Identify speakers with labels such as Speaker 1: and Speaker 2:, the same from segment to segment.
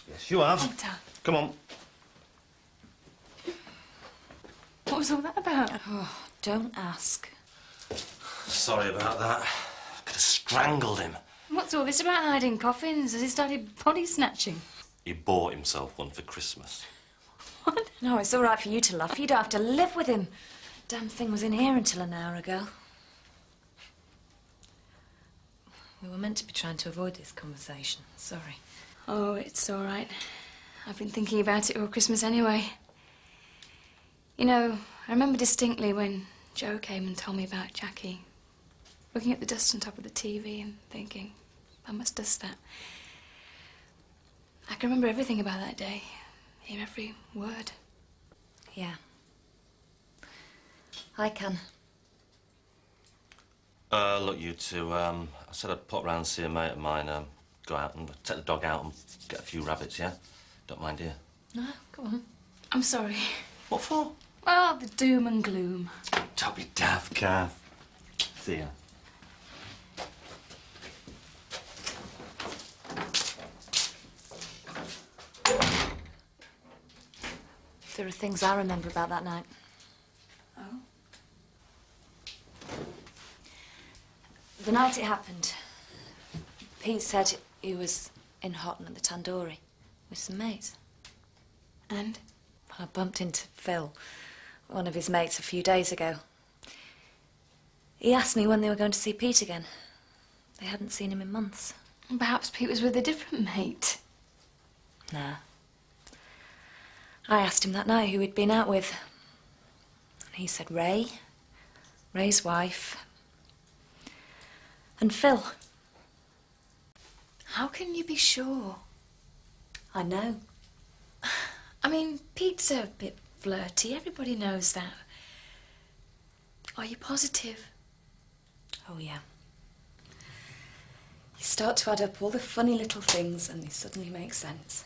Speaker 1: Yes, you have.
Speaker 2: Oh, Dad.
Speaker 1: Come on.
Speaker 2: What was all that about?
Speaker 3: Oh, don't ask.
Speaker 1: Sorry about that. Could have strangled him.
Speaker 2: What's all this about hiding coffins? Has he started body snatching?
Speaker 1: He bought himself one for Christmas.
Speaker 2: What?
Speaker 3: No, it's all right for you to laugh. You don't have to live with him. Damn thing was in here until an hour ago. We were meant to be trying to avoid this conversation. Sorry.
Speaker 2: Oh, it's all right. I've been thinking about it all Christmas anyway. You know, I remember distinctly when Joe came and told me about Jackie. Looking at the dust on top of the TV and thinking, I must dust that. I can remember everything about that day. Hear every word.
Speaker 3: Yeah. I can.
Speaker 1: Look, you two, I said I'd pop round and see a mate of mine, go out and take the dog out and get a few rabbits, yeah? Don't mind, do you?
Speaker 3: No, go on.
Speaker 2: I'm sorry.
Speaker 1: What for?
Speaker 2: Well, the doom and gloom.
Speaker 1: Don't be daft, Kath. See ya.
Speaker 3: There are things I remember about that night.
Speaker 2: Oh?
Speaker 3: The night it happened, Pete said he was in Houghton at the Tandoori with some mates.
Speaker 2: And?
Speaker 3: I bumped into Phil, one of his mates, a few days ago. He asked me when they were going to see Pete again. They hadn't seen him in months.
Speaker 2: Perhaps Pete was with a different mate.
Speaker 3: Nah. I asked him that night who he'd been out with. And he said Ray, Ray's wife, and Phil.
Speaker 2: How can you be sure?
Speaker 3: I know.
Speaker 2: I mean, Pete's a bit flirty. Everybody knows that. Are you positive?
Speaker 3: Oh, yeah. You start to add up all the funny little things and they suddenly make sense.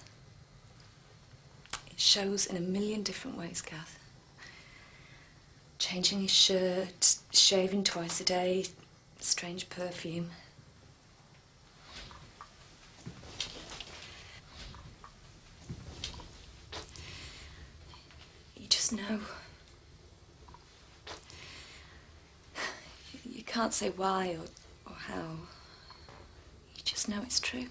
Speaker 3: It shows in a million different ways, Kath. Changing his shirt, shaving twice a day, strange perfume. You just know. You can't say why or how. You just know it's true.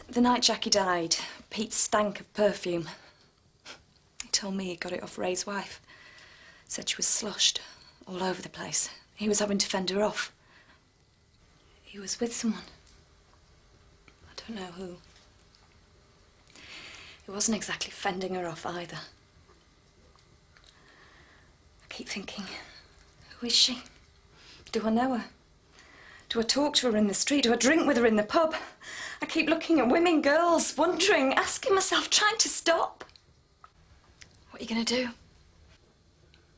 Speaker 3: The night Jackie died, Pete stank of perfume. He told me he got it off Ray's wife. Said she was sloshed all over the place. He was having to fend her off. He was with someone. I don't know who. He wasn't exactly fending her off either. I keep thinking, who is she? Do I know her? Do I talk to her in the street? Do I drink with her in the pub? I keep looking at women, girls, wondering, asking myself, trying to stop.
Speaker 2: What are you going to do?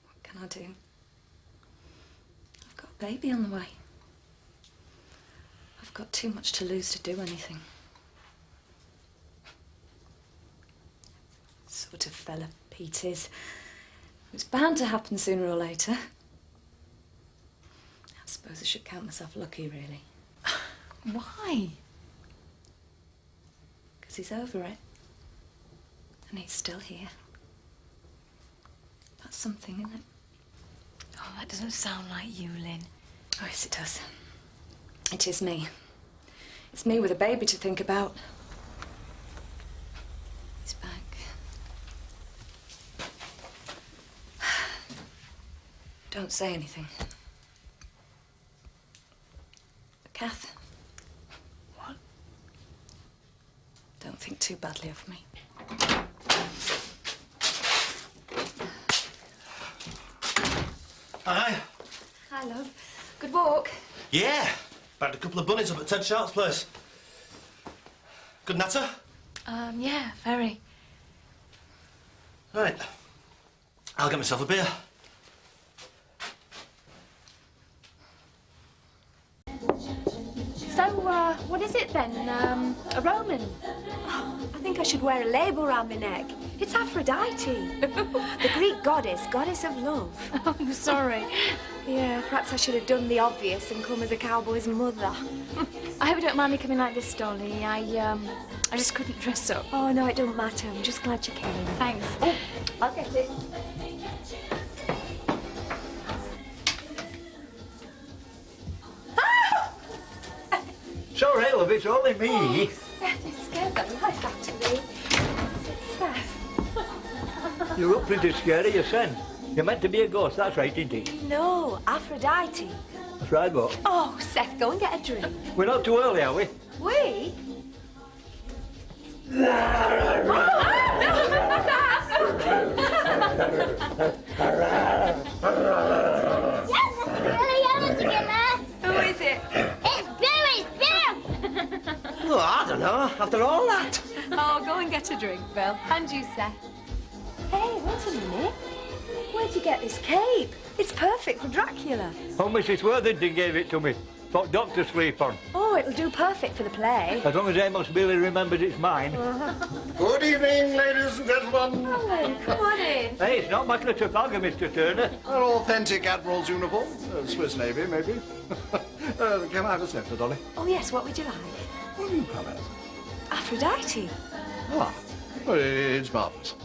Speaker 3: What can I do? I've got a baby on the way. I've got too much to lose to do anything. Sort of fella Pete is. It was bound to happen sooner or later. I suppose I should count myself lucky, really.
Speaker 2: Why?
Speaker 3: Because he's over it. And he's still here. That's something, isn't it?
Speaker 2: Oh, that doesn't sound like you, Lynn.
Speaker 3: Oh, yes, it does. It is me. It's me with a baby to think about. He's back. Don't say anything. Kath.
Speaker 2: What?
Speaker 3: Don't think too badly of me.
Speaker 1: Hi.
Speaker 3: Hi, love. Good walk.
Speaker 1: Yeah. Bagged a couple of bunnies up at Ted Sharp's place. Good natter?
Speaker 2: Yeah, very.
Speaker 1: Right. I'll get myself a beer.
Speaker 2: So, what is it then? A Roman?
Speaker 4: I think I should wear a label round my neck.
Speaker 3: It's Aphrodite, the Greek goddess of love.
Speaker 2: Oh, I'm sorry.
Speaker 3: Yeah, perhaps I should have done the obvious and come as a cowboy's mother.
Speaker 2: I hope you don't mind me coming like this, Dolly. I just couldn't dress up.
Speaker 3: Oh, no, it don't matter. I'm just glad you came.
Speaker 2: Thanks.
Speaker 3: Oh, I'll get it.
Speaker 4: Sorry, love, it's only me.
Speaker 3: Oh, Seth, you scared the life out of me. Seth.
Speaker 4: You look pretty scary, you son. You're meant to be a ghost, that's right, isn't it?
Speaker 3: No, Aphrodite.
Speaker 4: That's right, but
Speaker 3: Oh, Seth, go and get a drink.
Speaker 4: we're not too early, are we?
Speaker 3: We? Who is it?
Speaker 5: It's Billy!
Speaker 6: Oh, I don't know. After all that.
Speaker 3: Oh, go and get a drink, Bill. And you, Seth. Hey, wait a minute. Where'd you get this cape? It's perfect for Dracula.
Speaker 4: Oh, Mrs. Worthington gave it to me. Thought Doctor sleep on.
Speaker 3: Oh, it'll do perfect for the play.
Speaker 4: As long as Amos Billy remembers it's mine.
Speaker 6: Good evening, ladies and gentlemen.
Speaker 3: Oh, come on in.
Speaker 4: Hey, it's not Mac Trafalgar, Mr. Turner.
Speaker 6: An authentic Admiral's uniform. Swiss Navy, maybe. Can I have a sniffler, Dolly?
Speaker 3: Oh, yes, what would you like?
Speaker 6: What do you come as?
Speaker 3: Aphrodite.
Speaker 6: Ah, well, it's marvellous.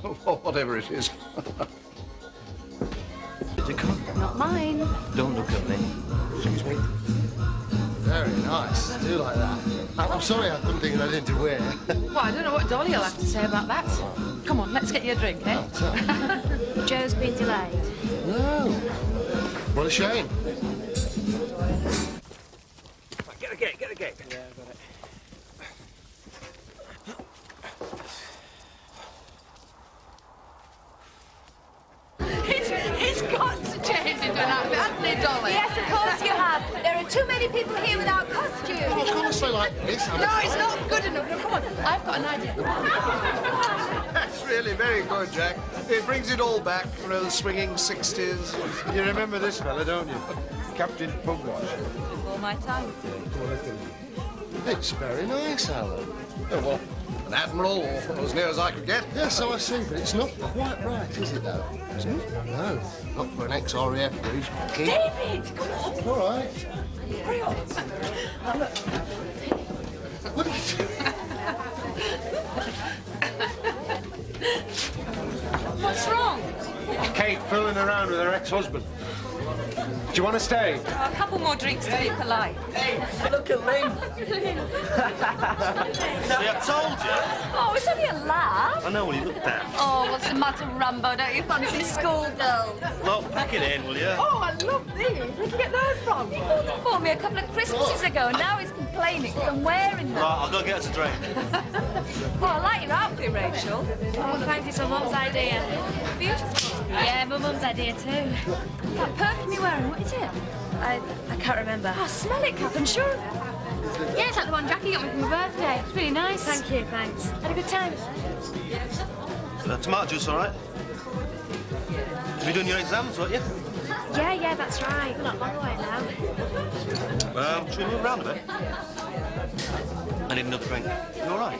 Speaker 6: Whatever it is.
Speaker 3: Not mine.
Speaker 1: Don't look at me.
Speaker 6: Excuse me.
Speaker 7: Very nice. I do like that. I'm sorry I couldn't think of anything to wear.
Speaker 8: Well, I don't know what Dolly will have to say about that. Come on, let's get you a drink, eh?
Speaker 3: Joe's been delayed.
Speaker 7: No. What a shame.
Speaker 4: Get a cake, get a cake. Yeah, I got it.
Speaker 8: He's got to change into an outfit, hasn't he, Dolly?
Speaker 3: Yes, of course you have. There are too many people here without costumes.
Speaker 7: Well, it's got to say like this.
Speaker 8: No, it's not good enough. No, come on. I've got an idea.
Speaker 6: That's really very good, Jack. It brings it all back, you know, the swinging 60s.
Speaker 7: You remember this fella, don't you? Captain Pugwash.
Speaker 8: Before my time.
Speaker 7: It's very nice, Alan.
Speaker 6: Oh, well, an admiral, or as near as I could get.
Speaker 7: Yes, so I see, but it's not quite right, is it, though?
Speaker 6: Isn't it?
Speaker 7: No, not for an ex-RAF greasemonkey.
Speaker 3: David, come on.
Speaker 7: All right.
Speaker 3: Hurry up.
Speaker 7: What are you doing?
Speaker 8: What's wrong?
Speaker 7: Kate fooling around with her ex-husband. Do you want to stay?
Speaker 8: A couple more drinks to be polite.
Speaker 4: Look at Lynn.
Speaker 1: See, I told you.
Speaker 3: Oh, it's only a laugh.
Speaker 1: I know what you looked at.
Speaker 8: Oh, what's the matter, Rambo? Don't you fancy schoolgirls?
Speaker 1: Well, pack it in, will you?
Speaker 8: Oh, I love these. Where'd you get those from?
Speaker 3: He bought them for me a couple of Christmases ago, and now he's complaining because I'm wearing them.
Speaker 1: Right, I'll go get us a drink.
Speaker 3: Oh, I like your outfit, Rachel.
Speaker 2: Oh, thanks, it's my mum's idea.
Speaker 3: Beautiful.
Speaker 2: Yeah, my mum's idea too.
Speaker 3: That perfume you're wearing, what is it? I can't remember. Oh, smell it, Kath, I'm sure.
Speaker 2: Yeah, it's like the one Jackie got me for my birthday. It's really nice.
Speaker 3: Thank you, thanks.
Speaker 2: Had a good time.
Speaker 1: Tomato juice, all right? You'll be doing your exams, won't you?
Speaker 2: Yeah, that's right. We're not long away now.
Speaker 1: Should we move around a bit? I need another drink. You all right?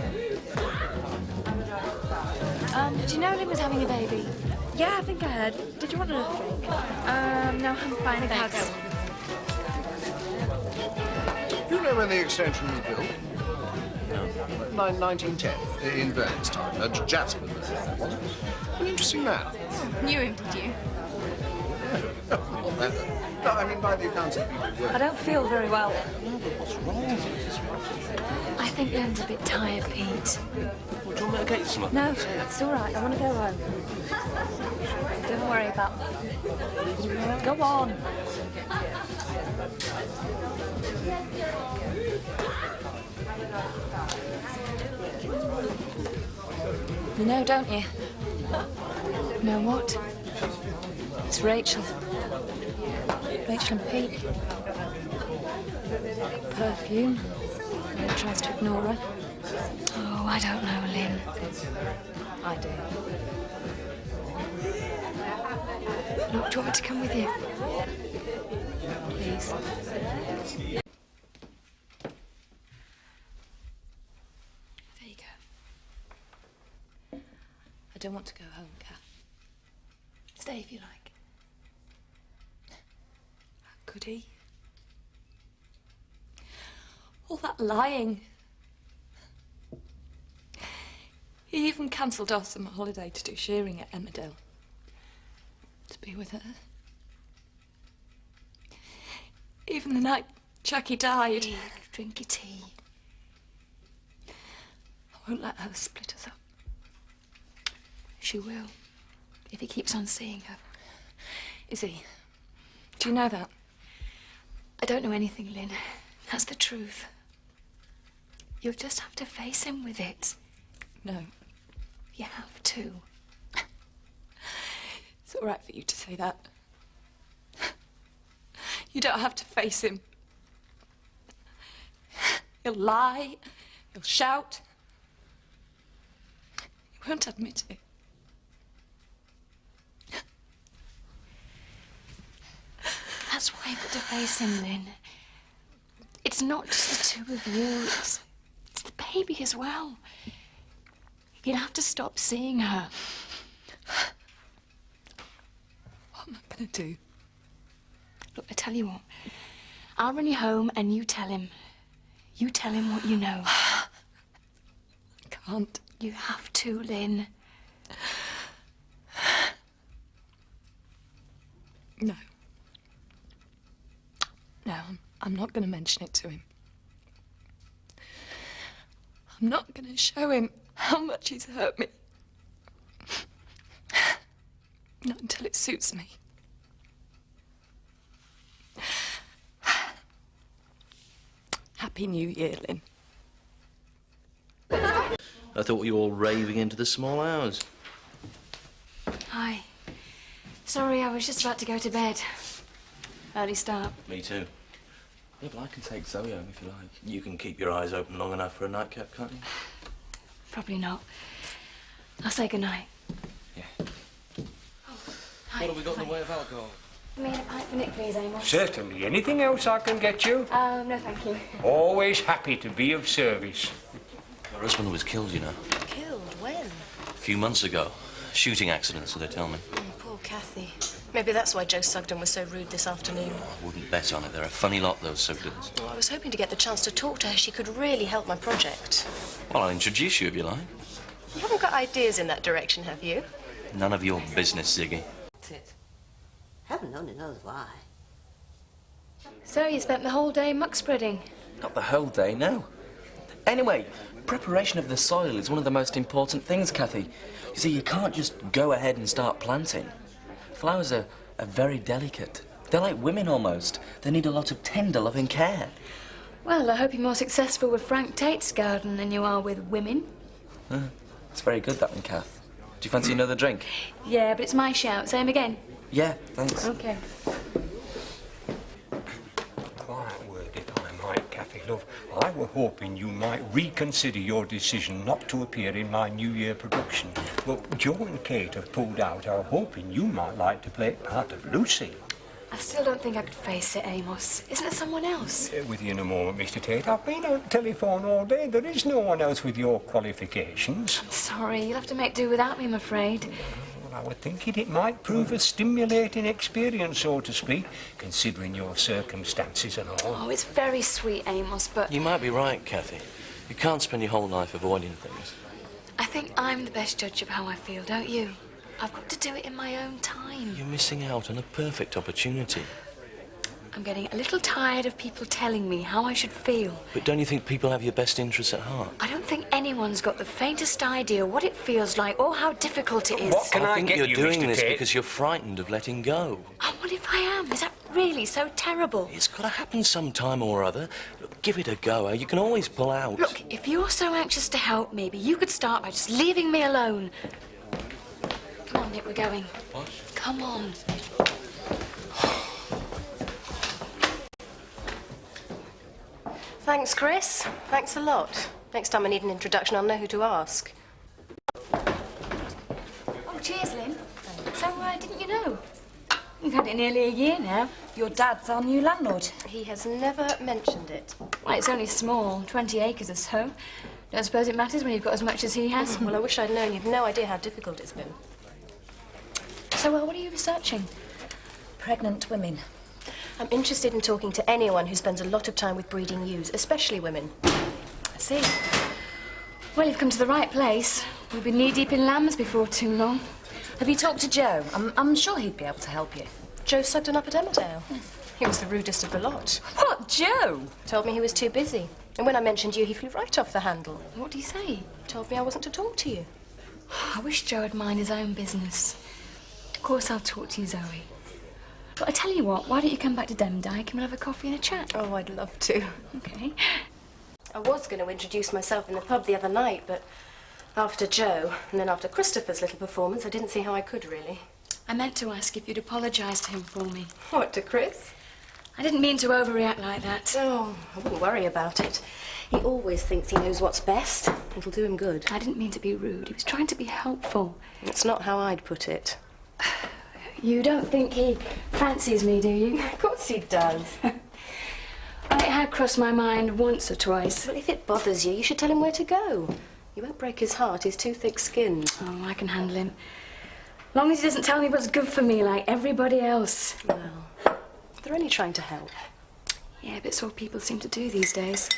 Speaker 2: Do you know Lynn was having a baby?
Speaker 3: Yeah, I think I heard. Did you want another drink?
Speaker 2: No, I'm fine, thanks.
Speaker 6: Do you know when the extension was built? No. 1910, in Vernon's time. Jasper was there, wasn't it? An interesting man.
Speaker 2: Knew him, did you?
Speaker 6: Not that. No, I mean by the accounts of people who
Speaker 3: I don't feel very well.
Speaker 6: What's wrong with Mrs.
Speaker 2: I think Lynn's a bit tired, Pete.
Speaker 1: Well, do you want me to get you some?
Speaker 3: No, it's all right. I want to go home. Don't worry about me. Go on. You know, don't you?
Speaker 2: Know what?
Speaker 3: It's Rachel. Rachel and Pete. Perfume. He tries to ignore her.
Speaker 2: Oh, I don't know, Lynn.
Speaker 3: I do.
Speaker 2: Look, do you want me to come with you?
Speaker 3: Please.
Speaker 2: There you go.
Speaker 3: I don't want to go home, Kath.
Speaker 2: Stay if you like.
Speaker 3: How could he? All that lying. He even cancelled our summer holiday to do shearing at Emmerdale. To be with her. Even the night Jackie died.
Speaker 2: Hey, drink your tea.
Speaker 3: I won't let her split us up.
Speaker 2: She will, if he keeps on seeing her.
Speaker 3: Is he? Do you know that?
Speaker 2: I don't know anything, Lynn. That's the truth. You'll just have to face him with it.
Speaker 3: No.
Speaker 2: You have to.
Speaker 3: It's all right for you to say that. You don't have to face him. He'll lie. He'll shout. He won't admit it.
Speaker 2: That's why you've got to face him, Lynn. It's not just the two of you. It's the baby as well. You'll have to stop seeing her.
Speaker 3: What am I going to do?
Speaker 2: Look, I tell you what. I'll run you home and you tell him. You tell him what you know.
Speaker 3: I can't.
Speaker 2: You have to, Lynn.
Speaker 3: No. No, I'm not going to mention it to him. I'm not going to show him how much he's hurt me. Not until it suits me. Happy New Year, Lynn.
Speaker 1: I thought you were all raving into the small hours.
Speaker 2: Hi. Sorry, I was just about to go to bed. Early start.
Speaker 1: Me too. Yeah, but I can take Zoe home if you like. You can keep your eyes open long enough for a nightcap, can't you?
Speaker 2: Probably not. I'll say goodnight.
Speaker 1: Yeah.
Speaker 2: Hi.
Speaker 1: What have we got in the way of alcohol?
Speaker 2: Me and a pint for Nick, please, Amos.
Speaker 5: Certainly. Anything else I can get you?
Speaker 2: No, thank you.
Speaker 5: Always happy to be of service.
Speaker 1: Her husband was killed, you know.
Speaker 9: Killed? When?
Speaker 1: A few months ago. Shooting accident, so they tell me.
Speaker 9: Oh, poor Kathy. Maybe that's why Joe Sugden was so rude this afternoon.
Speaker 1: I wouldn't bet on it. They're a funny lot, those Sugdens.
Speaker 9: Well, I was hoping to get the chance to talk to her. She could really help my project.
Speaker 1: Well, I'll introduce you if you like.
Speaker 9: You haven't got ideas in that direction, have you?
Speaker 1: None of your business, Ziggy.
Speaker 10: That's it. Heaven only knows why.
Speaker 2: So you spent the whole day muck spreading?
Speaker 11: Not the whole day, no. Anyway, preparation of the soil is one of the most important things, Kathy. You see, you can't just go ahead and start planting. Flowers are very delicate. They're like women almost. They need a lot of tender, loving care.
Speaker 2: Well, I hope you're more successful with Frank Tate's garden than you are with women.
Speaker 11: It's very good, that one, Kath. Do you fancy another drink?
Speaker 2: Yeah, but it's my shout. Say 'em again.
Speaker 11: Yeah, thanks.
Speaker 2: Okay.
Speaker 5: Quiet word, if I might, Kathy, love. I were hoping you might reconsider your decision not to appear in my New Year production. But Joe and Kate have pulled out. I were hoping you might like to play part of Lucy.
Speaker 2: I still don't think I could face it, Amos. Isn't it someone else?
Speaker 5: With you in a moment, Mr. Tate. I've been on the telephone all day. There is no one else with your qualifications.
Speaker 2: Sorry, you'll have to make do without me, I'm afraid.
Speaker 5: Well, I would think it might prove a stimulating experience, so to speak, considering your circumstances and all.
Speaker 2: Oh, it's very sweet, Amos, but
Speaker 1: You might be right, Kathy. You can't spend your whole life avoiding things.
Speaker 2: I think I'm the best judge of how I feel, don't you? I've got to do it in my own time.
Speaker 1: You're missing out on a perfect opportunity.
Speaker 2: I'm getting a little tired of people telling me how I should feel.
Speaker 1: But don't you think people have your best interests at heart?
Speaker 2: I don't think anyone's got the faintest idea what it feels like or how difficult it is.
Speaker 5: What can I
Speaker 1: think
Speaker 5: get
Speaker 1: you're
Speaker 5: you,
Speaker 1: doing
Speaker 5: Mr.
Speaker 1: this
Speaker 5: Tate?
Speaker 1: because you're frightened of letting go.
Speaker 2: Oh, what if I am? Is that really so terrible?
Speaker 1: It's got to happen sometime or other. Look, give it a go. You can always pull out.
Speaker 2: Look, if you're so anxious to help, maybe you could start by just leaving me alone. Come on, Nick, we're going.
Speaker 1: What?
Speaker 2: Come on.
Speaker 9: Thanks, Chris. Thanks a lot. Next time I need an introduction, I'll know who to ask.
Speaker 2: Oh, cheers, Lynn. So, didn't you know? You've had it nearly a year now.
Speaker 3: Your dad's our new landlord.
Speaker 9: He has never mentioned it.
Speaker 2: Well, it's only small, 20 acres or so. Don't suppose it matters when you've got as much as he has.
Speaker 9: Well, I wish I'd known. You've no idea how difficult it's been.
Speaker 2: So, what are you researching?
Speaker 3: Pregnant women.
Speaker 9: I'm interested in talking to anyone who spends a lot of time with breeding ewes, especially women.
Speaker 2: I see. Well, you've come to the right place. We'll be knee-deep in lambs before too long.
Speaker 3: Have you talked to Joe? I'm sure he'd be able to help you.
Speaker 9: Joe Sugden up at Emmerdale. He was the rudest of the lot.
Speaker 3: What, Joe?
Speaker 9: Told me he was too busy. And when I mentioned you, he flew right off the handle.
Speaker 2: What did he say?
Speaker 9: Told me I wasn't to talk to you.
Speaker 2: I wish Joe had mind his own business. Of course, I'll talk to you, Zoe. But I tell you what, why don't you come back to Demdike and we'll have a coffee and a chat?
Speaker 9: Oh, I'd love to.
Speaker 2: Okay.
Speaker 9: I was going to introduce myself in the pub the other night, but after Joe, and then after Christopher's little performance, I didn't see how I could, really.
Speaker 2: I meant to ask if you'd apologise to him for me.
Speaker 9: What, to Chris?
Speaker 2: I didn't mean to overreact like that.
Speaker 9: Oh, I wouldn't worry about it. He always thinks he knows what's best. It'll do him good.
Speaker 2: I didn't mean to be rude. He was trying to be helpful.
Speaker 9: It's not how I'd put it.
Speaker 2: You don't think he fancies me, do you?
Speaker 9: Of course he does.
Speaker 2: It had crossed my mind once or twice.
Speaker 9: Well, if it bothers you, you should tell him where to go. You won't break his heart. He's too thick-skinned.
Speaker 2: Oh, I can handle him. As long as he doesn't tell me what's good for me like everybody else.
Speaker 9: Well, they're only trying to help.
Speaker 2: Yeah, but it's all people seem to do these days.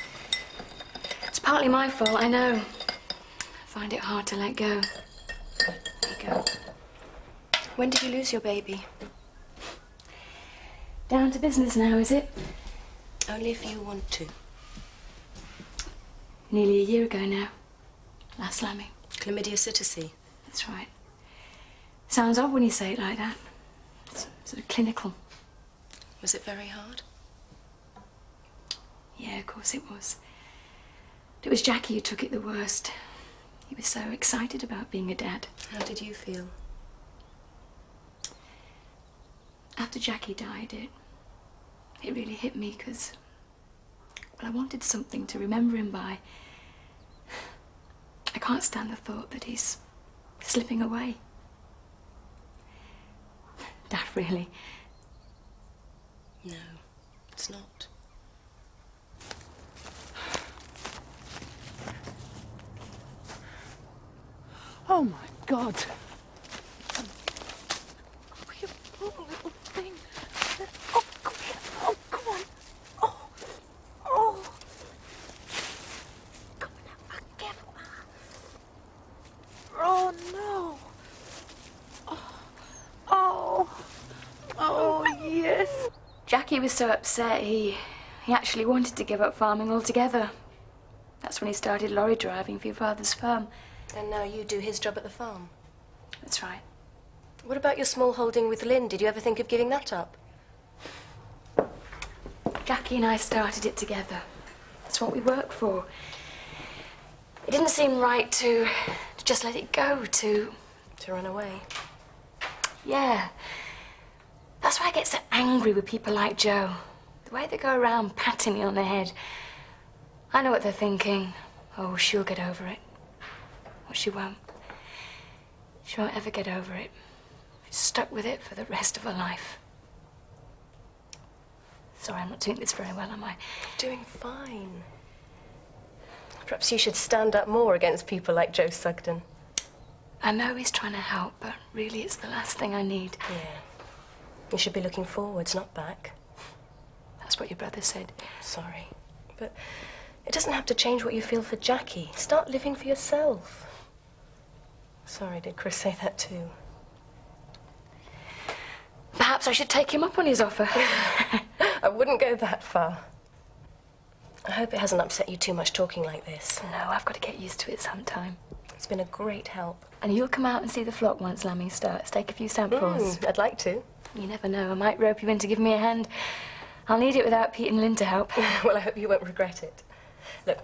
Speaker 2: It's partly my fault, I know. I find it hard to let go. There you go.
Speaker 9: When did you lose your baby?
Speaker 2: Down to business now, is it?
Speaker 9: Only if you want to.
Speaker 2: Nearly a year ago now. Last lambing.
Speaker 9: Chlamydia psittaci.
Speaker 2: That's right. Sounds odd when you say it like that. It's sort of clinical.
Speaker 9: Was it very hard?
Speaker 2: Yeah, of course it was. It was Jackie who took it the worst. He was so excited about being a dad.
Speaker 9: How did you feel?
Speaker 2: After Jackie died, it really hit me because, well, I wanted something to remember him by. I can't stand the thought that he's slipping away. Daft, really.
Speaker 9: No, it's not.
Speaker 8: Oh, my God. Oh, you poor little thing. Oh, come here. Oh, come on. Oh, oh. Come on, now. Careful. Oh, no. Oh, yes.
Speaker 2: Jackie was so upset, he actually wanted to give up farming altogether. That's when he started lorry driving for your father's firm.
Speaker 9: And now you do his job at the farm?
Speaker 2: That's right.
Speaker 9: What about your small holding with Lynn? Did you ever think of giving that up?
Speaker 2: Jackie and I started it together. That's what we work for. It didn't seem right to just let it go, to
Speaker 9: run away.
Speaker 2: Yeah. That's why I get so angry with people like Joe. The way they go around patting me on the head. I know what they're thinking. Oh, she'll get over it. Well, she won't. She won't ever get over it. She's stuck with it for the rest of her life. Sorry, I'm not doing this very well, am I?
Speaker 9: Doing fine. Perhaps you should stand up more against people like Joe Sugden.
Speaker 2: I know he's trying to help, but really it's the last thing I need.
Speaker 9: Yeah. You should be looking forwards, not back.
Speaker 2: That's what your brother said.
Speaker 9: Sorry. But it doesn't have to change what you feel for Jackie. Start living for yourself. Sorry, did Chris say that too?
Speaker 2: Perhaps I should take him up on his offer.
Speaker 9: I wouldn't go that far. I hope it hasn't upset you too much talking like this.
Speaker 2: No, I've got to get used to it sometime.
Speaker 9: It's been a great help.
Speaker 2: And you'll come out and see the flock once lambing starts. Take a few samples.
Speaker 9: I'd like to.
Speaker 2: You never know. I might rope you in to give me a hand. I'll need it without Pete and Lynn to help.
Speaker 9: Well, I hope you won't regret it. Look,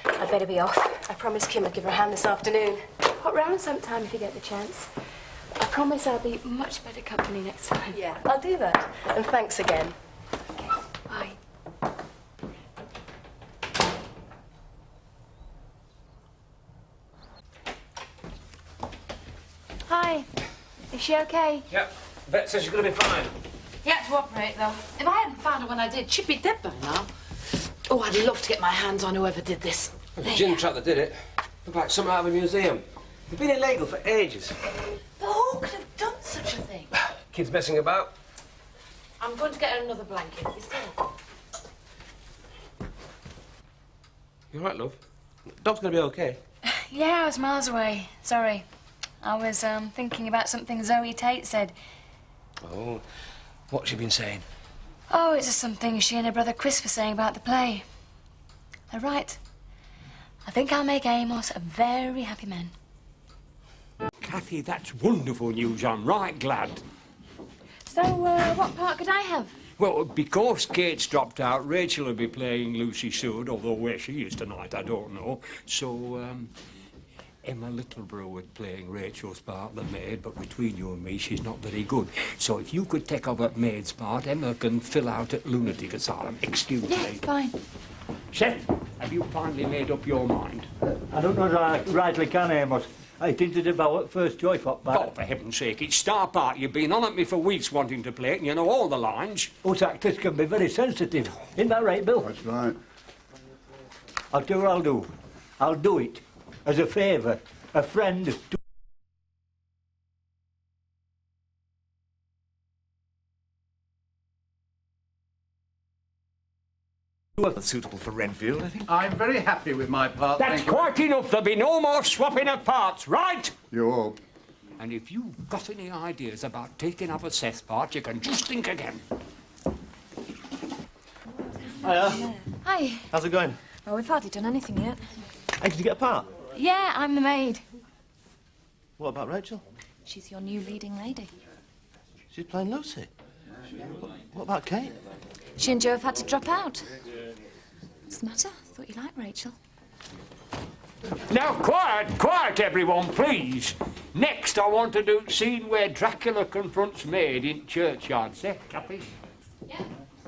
Speaker 9: I'd better be off. I promised Kim I'd give her a hand this afternoon.
Speaker 2: Pop round sometime if you get the chance. I promise I'll be much better company next time.
Speaker 9: Yeah, I'll do that. And thanks again.
Speaker 2: Okay, bye. Hi. Is she okay?
Speaker 5: Yep,
Speaker 12: Vet says she's going to be fine.
Speaker 8: He had to operate, though. If I hadn't found her when I did, she'd be dead by now. Oh, I'd love to get my hands on whoever did this.
Speaker 12: The gin trap that did it. Looked like something out of a museum. They've been illegal for ages.
Speaker 8: But who could have done such a thing?
Speaker 12: Kids messing about.
Speaker 8: I'm going to get her another blanket. You still?
Speaker 12: You all right, love? Dog's going to be OK.
Speaker 2: Yeah, I was miles away. Sorry. I was thinking about something Zoe Tate said.
Speaker 12: Oh, what's she been saying?
Speaker 2: Oh, it's just something she and her brother Chris were saying about the play. They're right. I think I'll make Amos a very happy man.
Speaker 5: Kathy, that's wonderful news. I'm right glad.
Speaker 2: So, what part could I have?
Speaker 5: Well, because Kate's dropped out, Rachel will be playing Lucy Sud, although where she is tonight, I don't know. So, Emma Littleborough was playing Rachel's part, the maid, but between you and me, she's not very good. So if you could take over maid's part, Emma can fill out at lunatic asylum. Excuse me.
Speaker 2: Yeah, fine.
Speaker 5: Seth, have you finally made up your mind?
Speaker 4: I don't know that I rightly can, Amos. I hinted about first choice up back.
Speaker 5: Oh, for heaven's sake, it's star part. You've been on at me for weeks wanting to play it, and you know all the lines.
Speaker 4: Us actors can be very sensitive. Isn't that right, Bill?
Speaker 7: That's right.
Speaker 4: I'll tell you what I'll do. I'll do it as a favour. A friend to...
Speaker 13: Suitable for Renfield, I think.
Speaker 6: I'm very happy with my part.
Speaker 5: That's quite enough. There'll be no more swapping of parts, right?
Speaker 7: You hope.
Speaker 5: And if you've got any ideas about taking over Seth's part, you can just think again.
Speaker 1: Hiya.
Speaker 2: Hi.
Speaker 1: How's it going?
Speaker 3: Well, we've hardly done anything yet.
Speaker 1: Hey, did you get a part?
Speaker 2: Yeah, I'm the maid.
Speaker 1: What about Rachel?
Speaker 3: She's your new leading lady.
Speaker 1: She's playing Lucy. What about Kate?
Speaker 3: She and Joe have had to drop out. What's the matter? Thought you liked Rachel.
Speaker 5: Now, quiet, everyone, please. Next, I want to do scene where Dracula confronts Maid in churchyard. Seth, Kathy?
Speaker 2: Yeah.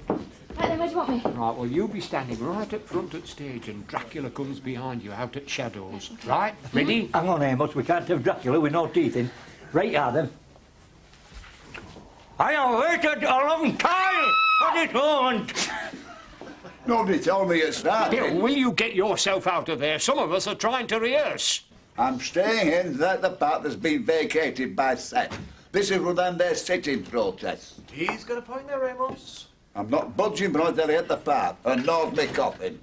Speaker 2: Right then, where do you want me?
Speaker 5: Right, well, you be standing right up front at stage and Dracula comes behind you out at shadows. Right? Ready?
Speaker 4: Hang on, Amos. We can't have Dracula with no teeth in. Right, Adam.
Speaker 5: I have waited a long time for this moment.
Speaker 7: Nobody told me it started.
Speaker 5: Bill, will you get yourself out of there? Some of us are trying to rehearse.
Speaker 7: I'm staying in the part that's been vacated by Seth. This is within their sitting protest.
Speaker 13: He's got a point there, Amos.
Speaker 7: I'm not budging from until I hit the part, and nor me coffin.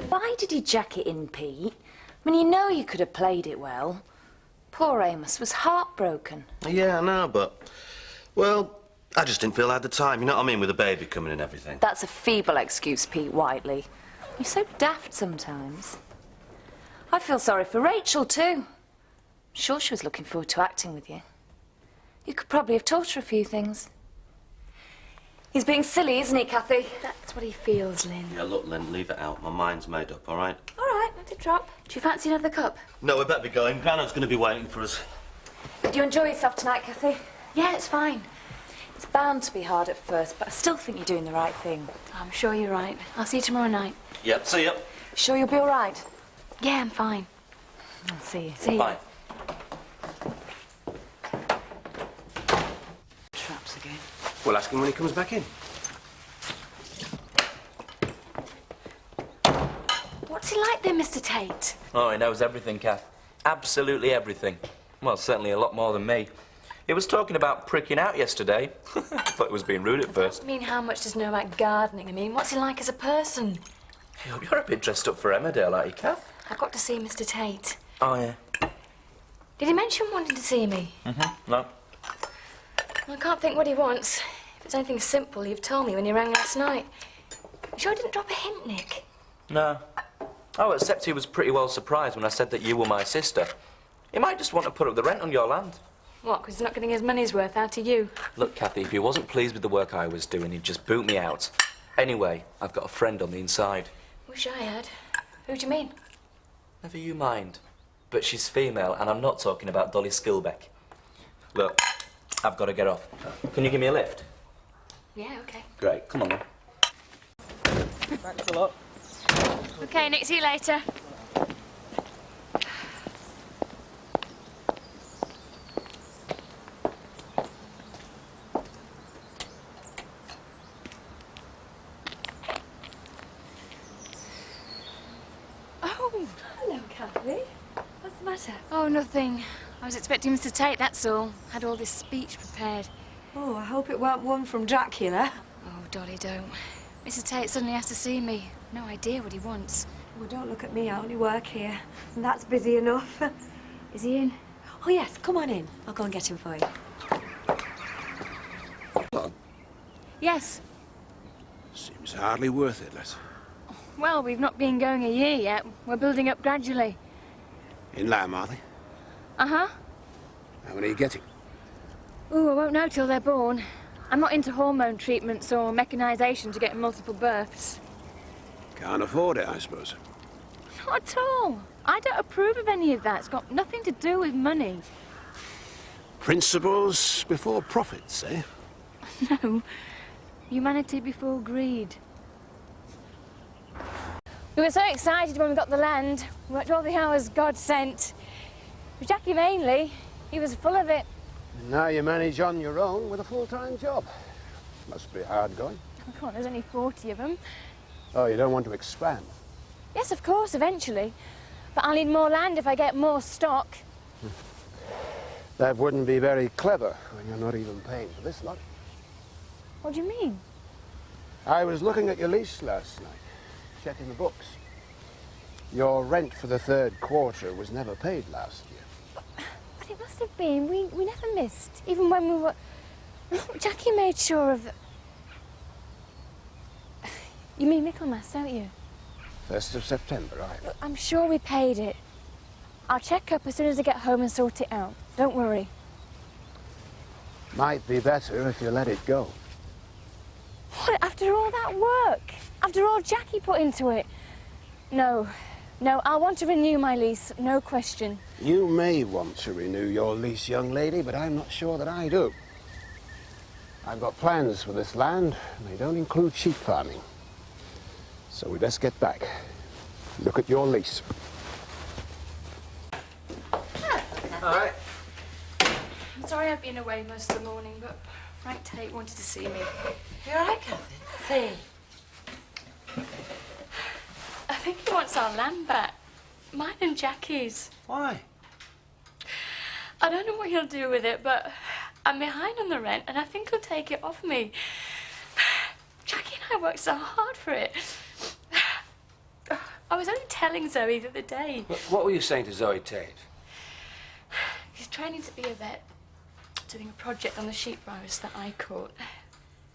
Speaker 3: Why did he jack it in, Pete? I mean, you know you could have played it well. Poor Amos was heartbroken.
Speaker 1: Yeah, I know, but... Well, I just didn't feel I had the time, you know what I mean, with the baby coming and everything.
Speaker 3: That's a feeble excuse, Pete Whiteley. You're so daft sometimes. I feel sorry for Rachel, too. I'm sure she was looking forward to acting with you. You could probably have taught her a few things. He's being silly, isn't he, Kathy?
Speaker 2: That's what he feels, Lynn.
Speaker 1: Yeah, look, Lynn, leave it out. My mind's made up, all right?
Speaker 3: All right, let it drop.
Speaker 2: Do you fancy another cup?
Speaker 1: No, we better be going. Grano's going to be waiting for us.
Speaker 3: Do you enjoy yourself tonight, Kathy?
Speaker 2: Yeah, it's fine.
Speaker 3: It's bound to be hard at first, but I still think you're doing the right thing.
Speaker 2: I'm sure you're right. I'll see you tomorrow night.
Speaker 1: Yep, see ya.
Speaker 3: Sure you'll be all right?
Speaker 2: Yeah, I'm fine.
Speaker 3: I'll see you.
Speaker 2: See you.
Speaker 1: Bye.
Speaker 3: Traps again.
Speaker 12: We'll ask him when he comes back in.
Speaker 2: What's he like then, Mr. Tate?
Speaker 11: Oh, he knows everything, Kath. Absolutely everything. Well, certainly a lot more than me. He was talking about pricking out yesterday. Thought he was being rude at first.
Speaker 2: I mean, how much does he know about gardening? I mean, what's he like as a person?
Speaker 11: You're a bit dressed up for Emmerdale, aren't you, Kath?
Speaker 2: I've got to see Mr. Tate.
Speaker 11: Oh, yeah.
Speaker 2: Did he mention wanting to see me?
Speaker 11: Mm-hmm. No.
Speaker 2: Well, I can't think what he wants. If it's anything simple, you've told me when you rang last night. You sure I didn't drop a hint, Nick?
Speaker 11: No. Oh, except he was pretty well surprised when I said that you were my sister. He might just want to put up the rent on your land.
Speaker 2: What, because he's not getting his money's worth out of you?
Speaker 11: Look, Kathy, if he wasn't pleased with the work I was doing, he'd just boot me out. Anyway, I've got a friend on the inside.
Speaker 2: Wish I had. Who do you mean?
Speaker 11: Never you mind. But she's female, and I'm not talking about Dolly Skilbeck. Look, I've got to get off. Can you give me a lift?
Speaker 2: Yeah, okay.
Speaker 11: Great, come on then.
Speaker 12: Thanks a lot.
Speaker 2: Okay, Nick, see you later.
Speaker 8: matter?
Speaker 2: Oh, nothing. I was expecting Mr. Tate, that's all. Had all this speech prepared.
Speaker 8: Oh, I hope it weren't one from Dracula.
Speaker 2: Oh, Dolly, don't. Mr. Tate suddenly has to see me. No idea what he wants.
Speaker 8: Well, don't look at me. I only work here. And that's busy enough.
Speaker 2: Is he in?
Speaker 8: Oh, yes. Come on in. I'll go and get him for you.
Speaker 2: Yes.
Speaker 14: Seems hardly worth it, Les.
Speaker 2: Well, we've not been going a year yet. We're building up gradually.
Speaker 14: In lamb, are they?
Speaker 2: Uh-huh.
Speaker 14: How many are you getting?
Speaker 2: Ooh, I won't know till they're born. I'm not into hormone treatments or mechanisation to get multiple births.
Speaker 14: Can't afford it, I suppose.
Speaker 2: Not at all. I don't approve of any of that. It's got nothing to do with money.
Speaker 14: Principles before profits, eh?
Speaker 2: No. Humanity before greed. We were so excited when we got the land. We worked all the hours God sent. With Jackie mainly. He was full of it.
Speaker 14: And now you manage on your own with a full-time job. Must be hard going.
Speaker 2: Oh, come on, there's only 40 of them.
Speaker 14: Oh, you don't want to expand?
Speaker 2: Yes, of course, eventually. But I'll need more land if I get more stock.
Speaker 14: That wouldn't be very clever when you're not even paying for this lot.
Speaker 2: What do you mean?
Speaker 14: I was looking at your lease last night, checking the books. Your rent for the third quarter was never paid last year.
Speaker 2: But it must have been. We never missed, even when we were... Jackie made sure of... You mean Michaelmas, don't you?
Speaker 14: 1st of September, right?
Speaker 2: Look, I'm sure we paid it. I'll check up as soon as I get home and sort it out. Don't worry.
Speaker 14: Might be better if you let it go.
Speaker 2: What, after all that work? After all Jackie put into it? No, I'll want to renew my lease, no question.
Speaker 14: You may want to renew your lease, young lady, but I'm not sure that I do. I've got plans for this land, and they don't include sheep farming. So we best get back. Look at your lease.
Speaker 11: All right.
Speaker 2: I'm sorry I've been away most of the morning, but Frank Tate wanted to see me.
Speaker 10: You all right, Kathy?
Speaker 2: I think he wants our land back. Mine and Jackie's.
Speaker 13: Why?
Speaker 2: I don't know what he'll do with it, but I'm behind on the rent, and I think he'll take it off me. Jackie and I worked so hard for it. I was only telling Zoe the other day.
Speaker 12: What were you saying to Zoe Tate?
Speaker 2: He's training to be a vet, doing a project on the sheep virus that I caught.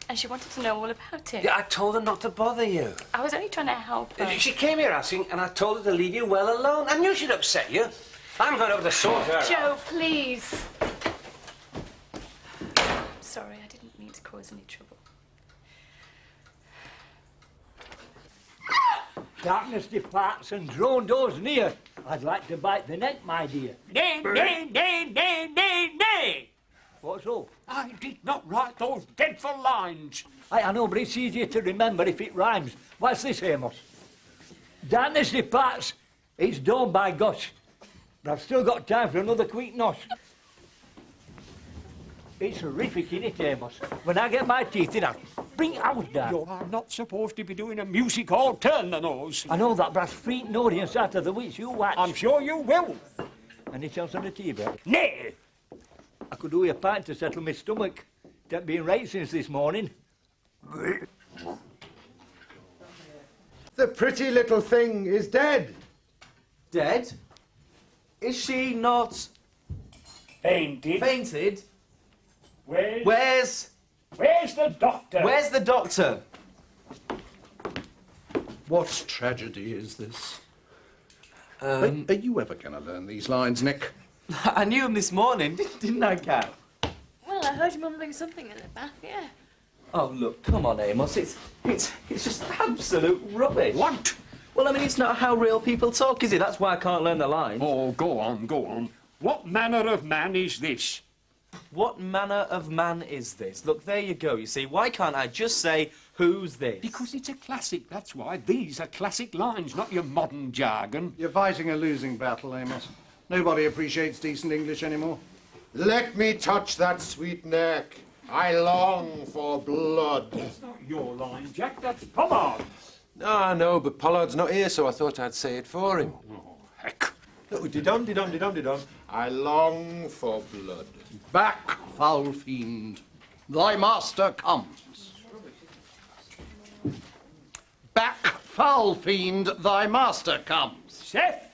Speaker 2: And she wanted to know all about it.
Speaker 12: Yeah, I told her not to bother you.
Speaker 2: I was only trying to help her.
Speaker 12: She came here asking, and I told her to leave you well alone. I knew she'd upset you. I'm going over to sort her out.
Speaker 2: Joe, please. I'm sorry, I didn't mean to cause any trouble.
Speaker 4: Darkness departs and drone doors near. I'd like to bite the neck, my dear.
Speaker 5: Nay, nay, nay, nay, nay, nay!
Speaker 4: What's up?
Speaker 5: I did not write those dreadful lines.
Speaker 4: I know, but it's easier to remember if it rhymes. What's this, Amos? Darkness departs. It's dawn by gosh. But I've still got time for another quick nosh. It's horrific, innit, Amos? When I get my teeth in, I'll bring it out, Dad.
Speaker 5: You are not supposed to be doing a music hall turn the nose.
Speaker 4: I know that, but I'll freak an audience out of the wits. You watch.
Speaker 5: I'm sure you will.
Speaker 4: Any chance on a tea break?
Speaker 5: Nay!
Speaker 4: I could do with a pint to settle my stomach. It ain't been right since this morning.
Speaker 15: The pretty little thing is dead.
Speaker 11: Dead? Is she not...
Speaker 5: Fainted.
Speaker 11: Fainted?
Speaker 5: Where's the doctor?
Speaker 11: Where's the doctor?
Speaker 6: What tragedy is this? Are you ever going to learn these lines, Nick?
Speaker 11: I knew him this morning, didn't I, Kat?
Speaker 2: Well, I heard you mumbling something in the back, yeah.
Speaker 11: Oh, look, come on, Amos. It's just absolute rubbish.
Speaker 5: What?
Speaker 11: Well, I mean, it's not how real people talk, is it? That's why I can't learn the lines.
Speaker 5: Oh, go on, go on. What manner of man is this?
Speaker 11: What manner of man is this? Look, there you go, you see. Why can't I just say, who's this?
Speaker 5: Because it's a classic, that's why. These are classic lines, not your modern jargon.
Speaker 6: You're fighting a losing battle, Amos. Nobody appreciates decent English anymore.
Speaker 15: Let me touch that sweet neck. I long for blood.
Speaker 5: That's not your line, Jack, that's Pollard's.
Speaker 16: No, I know, but Pollard's not here, so I thought I'd say it for him.
Speaker 5: Oh, heck.
Speaker 15: Didon. I long for blood.
Speaker 6: Back, foul fiend. Thy master comes. Back, foul fiend. Thy master comes.
Speaker 4: Seth!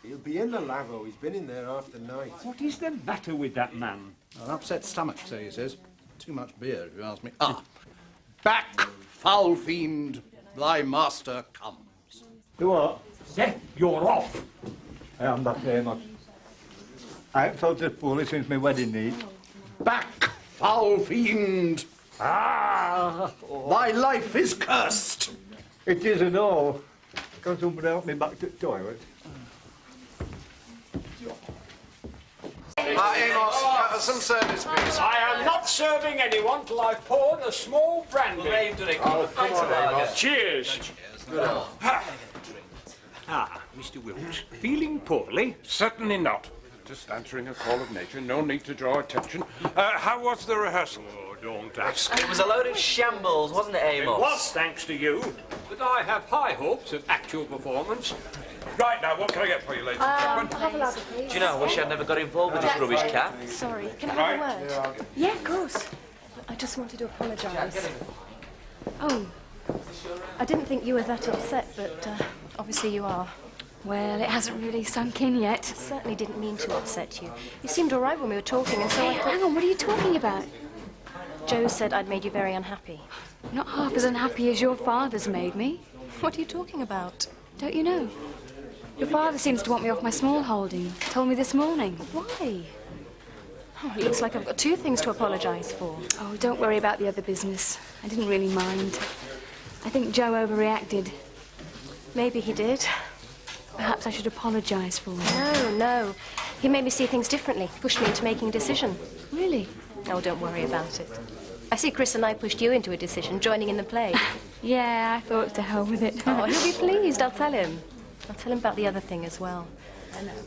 Speaker 15: He'll be in the lavabo. He's been in there half the night.
Speaker 4: What is the matter with that man?
Speaker 6: An upset stomach, so he says. Too much beer, if you ask me. Back, foul fiend. Thy master comes.
Speaker 4: Do what? Seth, you're off. I am back there, much. I haven't felt this poorly since my wedding night.
Speaker 6: Back, foul fiend.
Speaker 4: Ah!
Speaker 6: Thy life is cursed.
Speaker 4: It isn't all. Can somebody help me back to the toilet?
Speaker 6: Amos, some service, please.
Speaker 5: I am not serving anyone till I've poured a small brandy.
Speaker 15: Oh, come on, Amos.
Speaker 5: Cheers. Mr. Wilkes, feeling poorly?
Speaker 16: Certainly not. Just answering a call of nature. No need to draw attention. How was the rehearsal?
Speaker 5: Oh, don't ask.
Speaker 11: It was a load of shambles, wasn't it, Amos?
Speaker 5: It was, thanks to you. But I have high hopes of actual performance.
Speaker 16: Right now, what can I get for you, ladies and gentlemen?
Speaker 9: Have a lager, please.
Speaker 11: Do you know, I wish I'd never got involved with this rubbish cat.
Speaker 9: Sorry, can I have a word? Yeah, of course. I just wanted to apologise. Oh, I didn't think you were that upset, but obviously you are.
Speaker 2: Well, it hasn't really sunk in yet.
Speaker 9: I certainly didn't mean to upset you. You seemed all right when we were talking, and so I thought...
Speaker 2: Hang on, what are you talking about?
Speaker 9: Joe said I'd made you very unhappy.
Speaker 2: Not half as unhappy as your father's made me.
Speaker 9: What are you talking about?
Speaker 2: Don't you know? Your father seems to want me off my small holding. Told me this morning.
Speaker 9: Why? Oh, it looks like I've got two things to apologise for.
Speaker 2: Oh, don't worry about the other business. I didn't really mind. I think Joe overreacted.
Speaker 9: Maybe he did.
Speaker 2: Perhaps I should apologise for him.
Speaker 9: No. He made me see things differently, pushed me into making a decision.
Speaker 2: Really?
Speaker 9: Oh, don't worry about it. I see Chris and I pushed you into a decision, joining in the play.
Speaker 2: Yeah, I thought to hell with it.
Speaker 9: Oh, he'll be pleased, I'll tell him. I'll tell him about the other thing as well.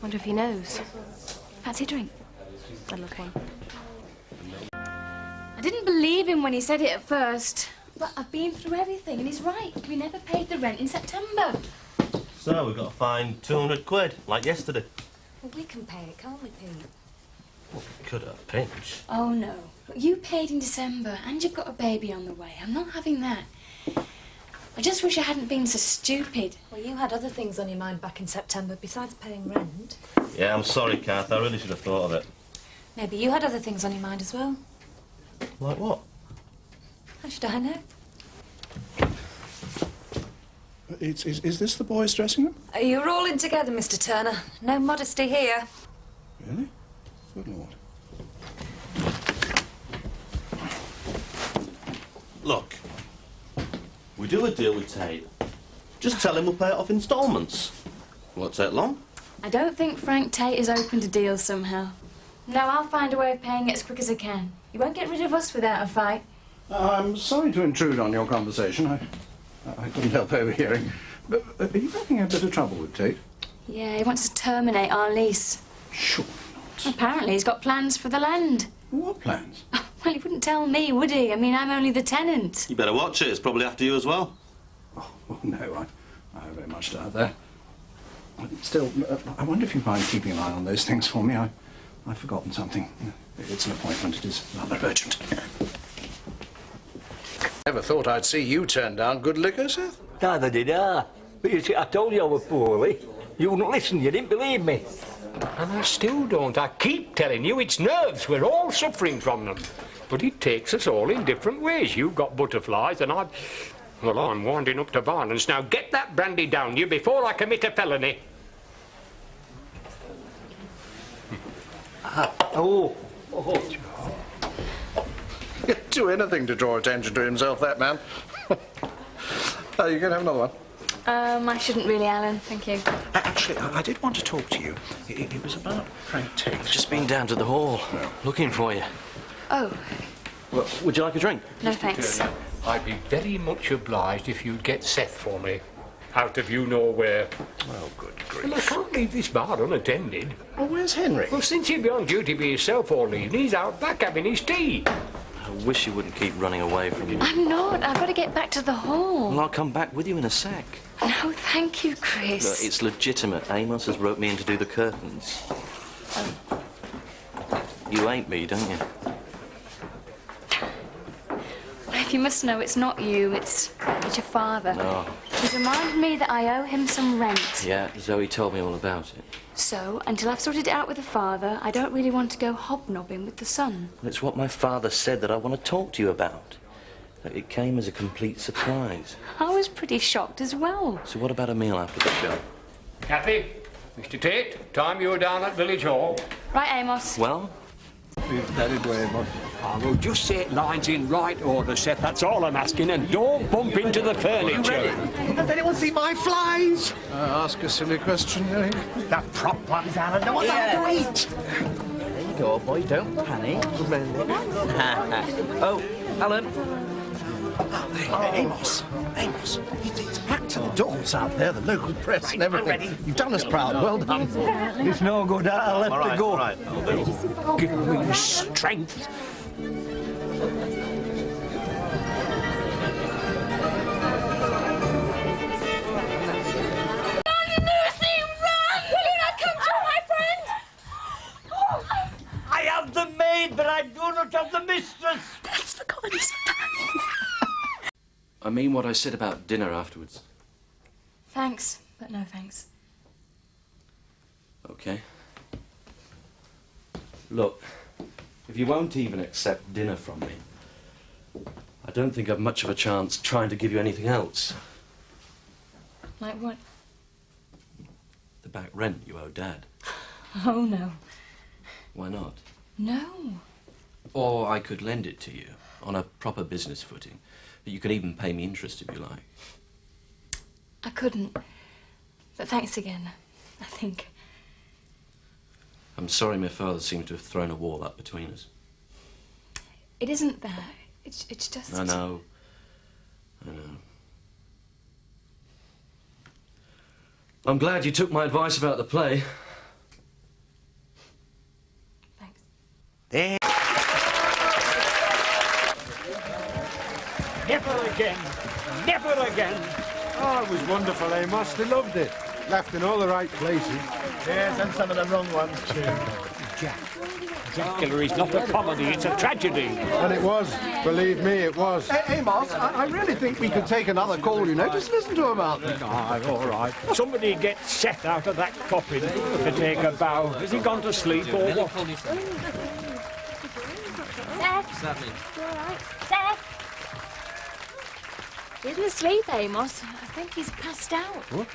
Speaker 9: Wonder if he knows.
Speaker 2: Fancy a drink?
Speaker 9: I'd love one.
Speaker 2: I didn't believe him when he said it at first. But I've been through everything, and he's right. We never paid the rent in September.
Speaker 1: So we've got to find 200 quid, like yesterday.
Speaker 3: Well, we can pay it, can't we, Pete?
Speaker 1: Could at a pinch.
Speaker 2: Oh, no. Look, you paid in December, and you've got a baby on the way. I'm not having that. I just wish I hadn't been so stupid.
Speaker 3: Well, you had other things on your mind back in September besides paying rent.
Speaker 1: Yeah, I'm sorry, Kath. I really should have thought of it.
Speaker 3: Maybe you had other things on your mind as well.
Speaker 1: Like what?
Speaker 3: How should I know?
Speaker 6: Is this the boys' dressing room?
Speaker 3: You're all in together, Mr. Turner. No modesty here.
Speaker 6: Really? Good Lord.
Speaker 1: Look, we do a deal with Tate. Just tell him we'll pay it off instalments. Won't take long.
Speaker 2: I don't think Frank Tate is open to deals somehow. No, I'll find a way of paying it as quick as I can. You won't get rid of us without a fight.
Speaker 6: I'm sorry to intrude on your conversation. I couldn't help overhearing. But are you having a bit of trouble with Tate?
Speaker 2: Yeah, he wants to terminate our lease.
Speaker 6: Surely not.
Speaker 2: Apparently he's got plans for the land.
Speaker 6: What plans?
Speaker 2: Well, he wouldn't tell me, would he? I mean, I'm only the tenant.
Speaker 1: You better watch it. It's probably after you as well.
Speaker 6: Oh, no, I have very much doubt that. Still, I wonder if you mind keeping an eye on those things for me. I've forgotten something. It's an appointment. It is rather urgent. Never thought I'd see you turn down good liquor, Seth.
Speaker 4: Neither did I. But you see, I told you I was poorly. You wouldn't listen. You didn't believe me.
Speaker 5: And I still don't. I keep telling you it's nerves. We're all suffering from them. But it takes us all in different ways. You've got butterflies and well, I'm winding up to violence. Now get that brandy down you before I commit a felony.
Speaker 4: Oh.
Speaker 6: He'd do anything to draw attention to himself, that man. Oh, you going to have another one?
Speaker 2: I shouldn't really, Alan. Thank you.
Speaker 6: Actually, I did want to talk to you. It was about Frank Tate.
Speaker 11: I've just been down to the hall, looking for you.
Speaker 2: Oh.
Speaker 1: Well, would you like a drink?
Speaker 2: No, thanks.
Speaker 5: I'd be very much obliged if you'd get Seth for me. Out of you know where.
Speaker 6: Oh, good grief.
Speaker 5: Well, I can't leave this bar unattended.
Speaker 6: Well, where's Henry?
Speaker 5: Well, since he'll be on duty by himself all evening, he's out back having his tea.
Speaker 1: I wish you wouldn't keep running away from me.
Speaker 2: I'm not. I've got to get back to the hall.
Speaker 1: Well, I'll come back with you in a sec.
Speaker 2: No, thank you, Chris.
Speaker 1: Look, it's legitimate. Amos has roped me in to do the curtains. You ain't me, don't you?
Speaker 2: If you must know, it's not you, it's your father.
Speaker 1: No.
Speaker 2: He's reminded me that I owe him some rent.
Speaker 1: Yeah, Zoe told me all about it.
Speaker 2: So, until I've sorted it out with the father, I don't really want to go hobnobbing with the son.
Speaker 1: It's what my father said that I want to talk to you about. It came as a complete surprise.
Speaker 2: I was pretty shocked as well.
Speaker 1: So what about a meal after the show?
Speaker 5: Kathy, Mr. Tate, time you were down at Village Hall.
Speaker 2: Right, Amos.
Speaker 1: Well?
Speaker 5: I will just set lines in right order, Seth. That's all I'm asking, and don't bump into the furniture.
Speaker 13: Has anyone seen my flies?
Speaker 6: Ask a silly question, Eric.
Speaker 13: The prop ones, Alan. No one's allowed to eat.
Speaker 11: There you go, boy. Don't panic. Oh, Alan.
Speaker 6: Amos, it's packed to the doors out there, the local press and everything. You've done us proud. Well done.
Speaker 4: It's no good. I'll have to go.
Speaker 13: All right.
Speaker 5: Give me strength.
Speaker 4: I have the maid, but I do not have the mistress.
Speaker 9: That's forgotten his
Speaker 1: I mean what I said about dinner afterwards.
Speaker 2: Thanks, but no thanks.
Speaker 1: Okay. Look, if you won't even accept dinner from me, I don't think I've much of a chance trying to give you anything else.
Speaker 2: Like what?
Speaker 1: The back rent you owe Dad.
Speaker 2: Oh, no.
Speaker 1: Why not?
Speaker 2: No.
Speaker 1: Or I could lend it to you on a proper business footing. But you could even pay me interest if you like.
Speaker 2: I couldn't. But thanks again, I think.
Speaker 1: I'm sorry my father seems to have thrown a wall up between us.
Speaker 2: It isn't that. It's just...
Speaker 1: I know. I'm glad you took my advice about the play.
Speaker 2: Thanks.
Speaker 13: There.
Speaker 5: Never again. Never again.
Speaker 15: Oh, it was wonderful, Amos. They loved it. Left in all the right places.
Speaker 13: Yes, and some of the wrong ones, too.
Speaker 5: Jack. Dracula is not a comedy, it's a tragedy.
Speaker 15: And it was. Believe me, it was.
Speaker 6: Hey, Amos, I really think we could take another call, you know. Just listen to him out there.
Speaker 5: All right. Somebody get Seth out of that coffin to take a bow. Has he gone to sleep or what?
Speaker 2: Seth? You all right? Seth? He isn't asleep, Amos. I think he's passed out.
Speaker 5: What?